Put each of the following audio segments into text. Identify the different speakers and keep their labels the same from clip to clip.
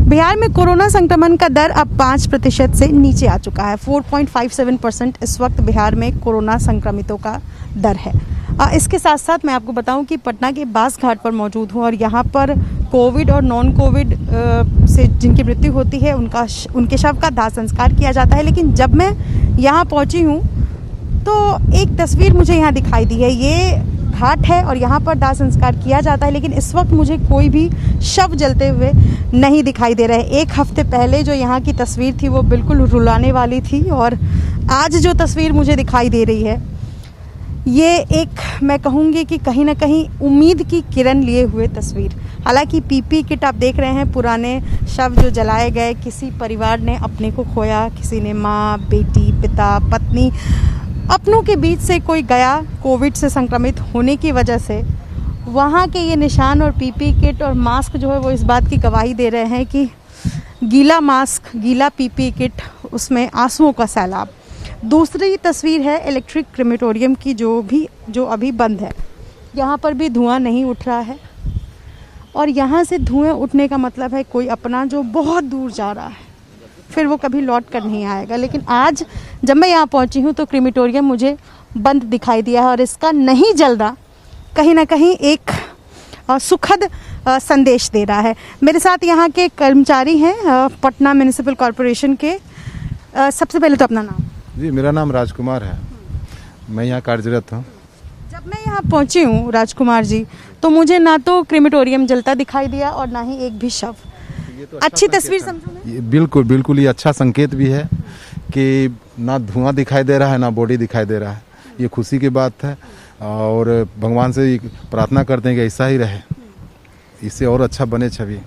Speaker 1: बिहार में कोरोना संक्रमण का दर अब 5% से नीचे आ चुका है। 4.57% इस वक्त बिहार में कोरोना संक्रमितों का दर है। इसके साथ साथ मैं आपको बताऊं कि पटना के बास घाट पर मौजूद हूं और यहां पर कोविड और नॉन कोविड से जिनकी मृत्यु होती है उनके शव का दाह संस्कार किया जाता है। लेकिन जब मैं यहां पहुंची हूं तो एक तस्वीर मुझे यहां दिखाई दी है। ये घाट है और यहाँ पर दाह संस्कार किया जाता है, लेकिन इस वक्त मुझे कोई भी शव जलते हुए नहीं दिखाई दे रहे। एक हफ्ते पहले जो यहाँ की तस्वीर थी वो बिल्कुल रुलाने वाली थी और आज जो तस्वीर मुझे दिखाई दे रही है ये एक, मैं कहूँगी कि कहीं ना कहीं उम्मीद की किरण लिए हुए तस्वीर। हालांकि पीपी किट आप देख रहे हैं, पुराने शव जो जलाए गए, किसी परिवार ने अपने को खोया, किसी ने माँ, बेटी, पिता, पत्नी, अपनों के बीच से कोई गया कोविड से संक्रमित होने की वजह से। वहाँ के ये निशान और पीपी किट और मास्क जो है वो इस बात की गवाही दे रहे हैं कि गीला मास्क, गीला पीपी किट, उसमें आंसुओं का सैलाब। दूसरी तस्वीर है इलेक्ट्रिक क्रेमेटोरियम की जो अभी बंद है। यहाँ पर भी धुआं नहीं उठ रहा है और यहाँ से धुएं उठने का मतलब है कोई अपना जो बहुत दूर जा रहा है, फिर वो कभी लौट कर नहीं आएगा। लेकिन आज जब मैं यहाँ पहुँची हूँ तो क्रेमेटोरियम मुझे बंद दिखाई दिया है और इसका नहीं जलना कहीं ना कहीं एक सुखद संदेश दे रहा है। मेरे साथ यहाँ के कर्मचारी हैं पटना म्युनिसिपल कॉरपोरेशन के। सबसे पहले तो अपना नाम।
Speaker 2: जी, मेरा नाम राजकुमार है, मैं यहाँ कार्यरत हूँ।
Speaker 1: जब मैं यहाँ पहुँची हूँ राजकुमार जी, तो मुझे ना तो क्रेमेटोरियम जलता दिखाई दिया और ना ही एक भी शव। तो अच्छी तस्वीर समझूं मैं?
Speaker 2: बिल्कुल बिल्कुल, ये अच्छा संकेत भी है कि ना धुआं दिखाई दे रहा है ना बॉडी दिखाई दे रहा है। ये खुशी की बात है और भगवान से प्रार्थना करते हैं कि ऐसा ही रहे, इससे और अच्छा बने छवि।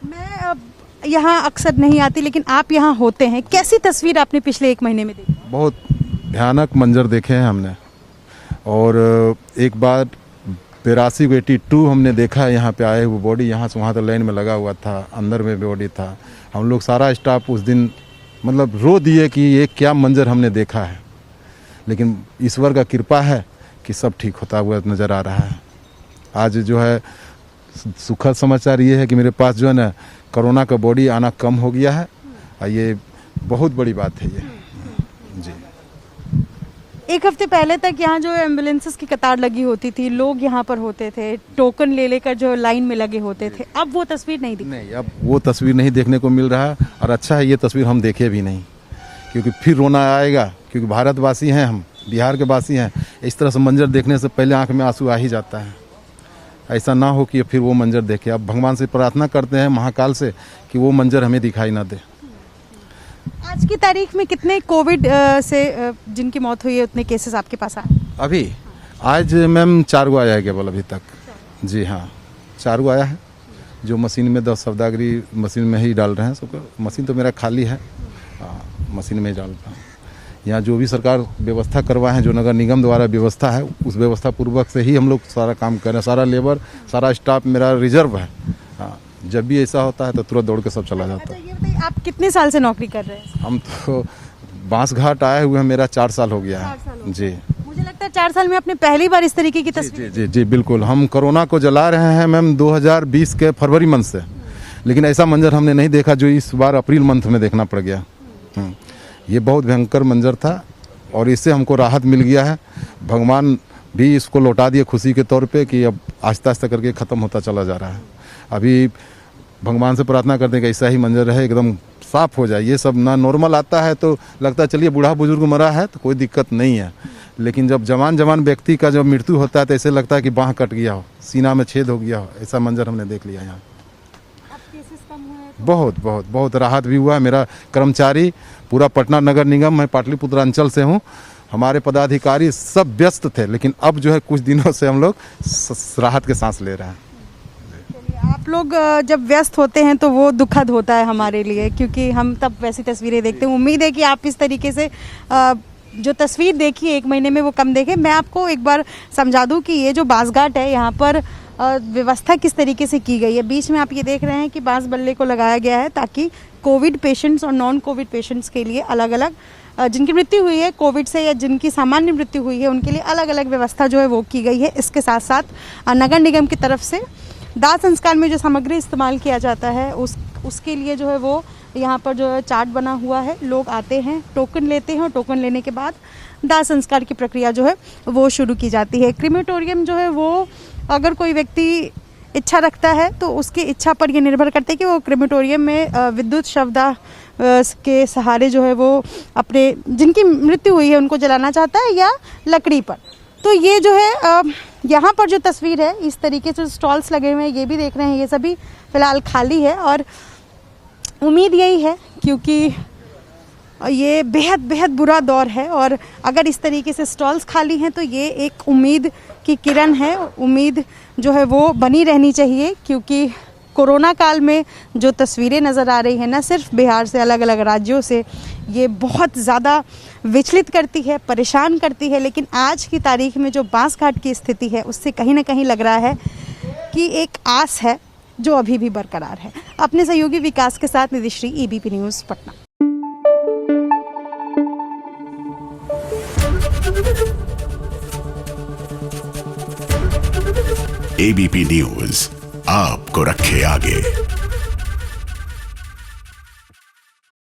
Speaker 1: मैं यहाँ अक्सर नहीं आती, लेकिन आप यहाँ होते हैं, कैसी तस्वीर आपने पिछले 1 महीने में देखी?
Speaker 2: बहुत भयानक मंजर देखे हैं हमने और एक बार 82 हमने देखा है यहाँ पे आए हुए बॉडी, यहाँ से वहाँ तक लाइन में लगा हुआ था, अंदर में बॉडी था। हम लोग सारा स्टाफ उस दिन मतलब रो दिए कि ये क्या मंजर हमने देखा है। लेकिन ईश्वर का कृपा है कि सब ठीक होता हुआ नज़र आ रहा है। आज जो है सुखद समाचार ये है कि मेरे पास जो है ना कोरोना का बॉडी आना कम हो गया है और ये बहुत बड़ी बात है ये। जी,
Speaker 1: 1 हफ्ते पहले तक यहाँ जो एम्बुलेंसेस की कतार लगी होती थी, लोग यहाँ पर होते थे, टोकन ले लेकर जो लाइन में लगे होते थे, अब वो तस्वीर नहीं दिखती।
Speaker 2: नहीं, अब वो तस्वीर नहीं देखने को मिल रहा है और अच्छा है ये तस्वीर हम देखे भी नहीं, क्योंकि फिर रोना आएगा, क्योंकि भारतवासी हैं हम, बिहार के वासी हैं। इस तरह से मंजर देखने से पहले आंख में आंसू आ ही जाता है। ऐसा ना हो कि फिर वो मंजर देखे। अब भगवान से प्रार्थना करते हैं महाकाल से कि वो मंजर हमें दिखाई ना दे।
Speaker 1: आज की तारीख में कितने कोविड से जिनकी मौत हुई है उतने केसेस आपके पास आए?
Speaker 2: अभी आज मैम 4 गो आया है केवल अभी तक। जी हाँ, 4 गो आया है, जो मशीन में 10 सौदागरी मशीन में ही डाल रहे हैं सबको। मशीन तो मेरा खाली है, मशीन में ही डालता हूँ। यहाँ जो भी सरकार व्यवस्था करवाए हैं, जो नगर निगम द्वारा व्यवस्था है, उस व्यवस्था पूर्वक से ही हम लोग सारा काम कर रहे हैं। सारा लेबर, सारा स्टाफ मेरा रिजर्व है। हाँ, जब भी ऐसा होता है तो तुरंत दौड़ के सब चला जाता है।
Speaker 1: ये बताइए, आप कितने साल से नौकरी कर रहे हैं?
Speaker 2: हम तो बांस घाट आए हुए हैं, मेरा 4 साल हो गया है। जी,
Speaker 1: मुझे लगता है 4 साल में आपने पहली बार इस तरीके की तस्वीर।
Speaker 2: जी जी जी बिल्कुल। हम कोरोना को जला रहे हैं मैम 2020 के फरवरी मंथ से, लेकिन ऐसा मंजर हमने नहीं देखा जो इस बार अप्रैल मंथ में देखना पड़ गया। ये बहुत भयंकर मंजर था और इससे हमको राहत मिल गया है। भगवान भी इसको लौटा दिए खुशी के तौर पे कि अब आहिस्ता आहिस्ता करके ख़त्म होता चला जा रहा है। अभी भगवान से प्रार्थना करते हैं कि ऐसा ही मंजर रहे, एकदम साफ हो जाए। ये सब ना नॉर्मल आता है तो लगता है चलिए बूढ़ा बुजुर्ग मरा है तो कोई दिक्कत नहीं है, लेकिन जब जवान व्यक्ति का जब मृत्यु होता है तो ऐसे लगता है कि बाँह कट गया हो, सीना में छेद हो गया हो। ऐसा मंजर हमने देख लिया यहाँ। बहुत बहुत बहुत राहत भी हुआ है। मेरा कर्मचारी पूरा पटना नगर निगम, मैं पाटलिपुत्र अंचल से हूँ, हमारे पदाधिकारी सब व्यस्त थे, लेकिन अब जो है कुछ दिनों से हम लोग राहत के सांस ले रहे हैं।
Speaker 1: आप लोग जब व्यस्त होते हैं तो वो दुखद होता है हमारे लिए, क्योंकि हम तब वैसी तस्वीरें देखते हैं। उम्मीद है कि आप इस तरीके से जो तस्वीर देखी 1 महीने में वो कम देखें। मैं आपको एक बार समझा दूं कि ये जो बास घाट है, यहाँ पर व्यवस्था किस तरीके से की गई है। बीच में आप ये देख रहे हैं कि बांस बल्ले को लगाया गया है ताकि कोविड पेशेंट्स और नॉन कोविड पेशेंट्स के लिए अलग अलग, जिनकी मृत्यु हुई है कोविड से या जिनकी सामान्य मृत्यु हुई है, उनके लिए अलग अलग व्यवस्था जो है वो की गई है। इसके साथ साथ नगर निगम की तरफ से दाह संस्कार में जो सामग्री इस्तेमाल किया जाता है उसके लिए जो है वो यहाँ पर जो है चार्ट बना हुआ है। लोग आते हैं, टोकन लेते हैं और टोकन लेने के बाद दाह संस्कार की प्रक्रिया जो है वो शुरू की जाती है। क्रीमेटोरियम जो है वो अगर कोई व्यक्ति इच्छा रखता है तो उसकी इच्छा पर ये निर्भर करता है कि वो क्रीमेटोरियम में विद्युत शवदाह के सहारे जो है वो अपने जिनकी मृत्यु हुई है उनको जलाना चाहता है या लकड़ी पर। तो ये जो है यहाँ पर जो तस्वीर है इस तरीके से स्टॉल्स लगे हुए हैं ये भी देख रहे हैं, ये सभी फिलहाल खाली है और उम्मीद यही है क्योंकि ये बेहद बेहद बुरा दौर है और अगर इस तरीके से स्टॉल्स खाली हैं तो ये एक उम्मीद की किरण है। उम्मीद जो है वो बनी रहनी चाहिए क्योंकि कोरोना काल में जो तस्वीरें नज़र आ रही हैं न सिर्फ बिहार से, अलग अलग राज्यों से, ये बहुत ज़्यादा विचलित करती है, परेशान करती है। लेकिन आज की तारीख में जो बांसघाट की स्थिति है उससे कहीं ना कहीं लग रहा है कि एक आस है जो अभी भी बरकरार है। अपने सहयोगी विकास के साथ Nidhishree, ABP news, Patna.
Speaker 3: ABP news आपको रखे आगे।